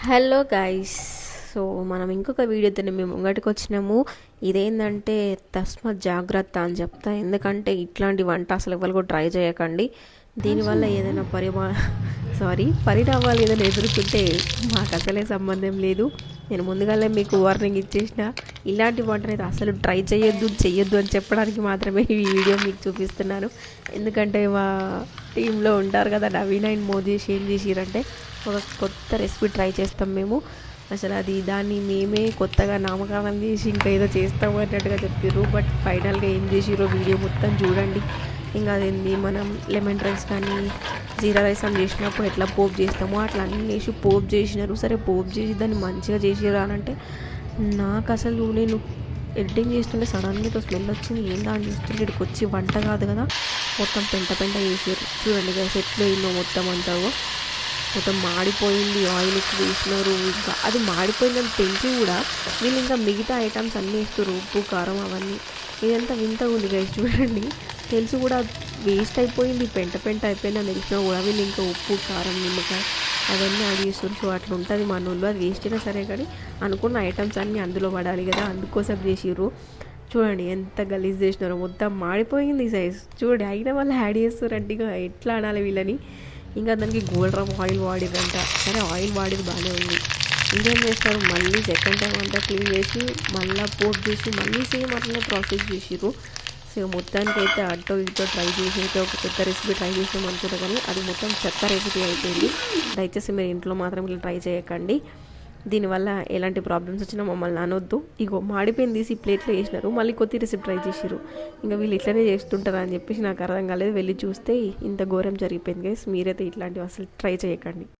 Hello guys. So మనం ఇంకొక వీడియోతో మేము ముంగటికి వచ్చినాము. ఇదేంటంటే తస్మత్ జాగ్రత్త అని చెప్తా, ఎందుకంటే ఇట్లాంటి వంట అసలు ఎవరు కూడా ట్రై చేయకండి. దీనివల్ల ఏదైనా పరిణామాలు ఏదైనా ఎదుర్కొంటే మాకు అసలే సంబంధం లేదు. నేను ముందుగానే మీకు వార్నింగ్ ఇచ్చేసిన, ఇలాంటి వంటనైతే అసలు ట్రై చెయ్యొద్దు అని చెప్పడానికి మాత్రమే ఈ వీడియో మీకు చూపిస్తున్నాను. ఎందుకంటే మా టీంలో ఉంటారు కదా నవీన్ అండ్ మోదీష్, ఏం చేసిరంటే ఒక కొత్త రెసిపీ ట్రై చేస్తాం మేము. అసలు దాన్ని మేమే కొత్తగా నామకరణం చేసి ఇంకా ఏదో చేస్తాము అన్నట్టుగా చెప్పారు. బట్ ఫైనల్గా ఏం చేసిరో వీడియో మొత్తం చూడండి. ఇంకా అదేంది, మనం లెమన్ రైస్ కానీ జీరా రైస్ అని చేసినప్పుడు ఎట్లా పోపు చేస్తామో అట్లా అన్నీ వేసి పోపు చేసినారు. సరే పోపు చేసి దాన్ని మంచిగా చేసిరా అని అంటే, నాకు అసలు నేను ఎడిటింగ్ చేస్తుంటే సడన్గా స్మెల్ వచ్చింది. ఏందా అని చూస్తుంటే ఇక్కడికి వచ్చి వంట కాదు కదా, మొత్తం పెంట చేసారు. చూడండి కదా సెట్లో ఎన్నో మొత్తం అంటావో మొత్తం మాడిపోయింది. ఆయిల్ ఎక్కువ వేసినారు, ఇంకా అది మాడిపోయిందని తెలిసి కూడా వీళ్ళు ఇంకా మిగతా ఐటమ్స్ అన్నీ వేస్తారు, ఉప్పు కారం అవన్నీ. ఇదంతా వింతగా ఉంది గైస్. చూడండి, తెలిసి కూడా వేస్ట్ అయిపోయింది, పెంట అయిపోయిందని తెలిసినా కూడా వీళ్ళు ఇంకా ఉప్పు కారం నిమ్మకాయ అవన్నీ యాడ్ చేస్తారు. సో అట్లా ఉంటుంది మన ఊళ్ళో. అది వేస్ట్ అయినా సరే కానీ అనుకున్న ఐటమ్స్ అన్నీ అందులో పడాలి కదా, అందుకోసం చేసిర్రు. చూడండి ఎంత గలీజ్ చేసినారో, మొత్తం మాడిపోయింది సైజ్. చూడండి అయినా వాళ్ళు యాడ్ చేస్తారంటే ఇక ఎట్లా అనాలి వీళ్ళని. ఇంకా దానికి గోల్డ్ డ్రాప్ ఆయిల్ వాడిరంట. సరే ఆయిల్ వాడేది బాగానే ఉంది. ఇంకేం చేస్తారు, మళ్ళీ సెకండ్ టైం అంతా క్లీన్ చేసి మళ్ళీ పోట్ చేసి మళ్ళీ సేమ్ అట్లనే ప్రాసెస్ చేసిర్రు. సో మొత్తానికి అయితే అటో ఇటో ట్రై చేసి అయితే ఒక కొత్త రెసిపీ ట్రై చేసాం అనుకుంటా, కానీ అది మొత్తం చెత్త రెసిపీ అయిపోయింది. దయచేసి మీరు ఇంట్లో మాత్రం ఇలా ట్రై చేయకండి. దీనివల్ల ఎలాంటి ప్రాబ్లమ్స్ వచ్చినా మమ్మల్ని అనొద్దు. ఇగో మాడిపోయింది తీసి ప్లేట్లో వేసినారు, మళ్ళీ కొత్త రెసిపీ ట్రై చేసిర్రు. ఇంకా వీళ్ళు ఇట్లనే చేస్తుంటారు అని చెప్పేసి నాకు అర్థం కాలేదు. వెళ్ళి చూస్తే ఇంత ఘోరం జరిగిపోయింది గైస్. మీరైతే ఇట్లాంటివి అసలు ట్రై చేయకండి.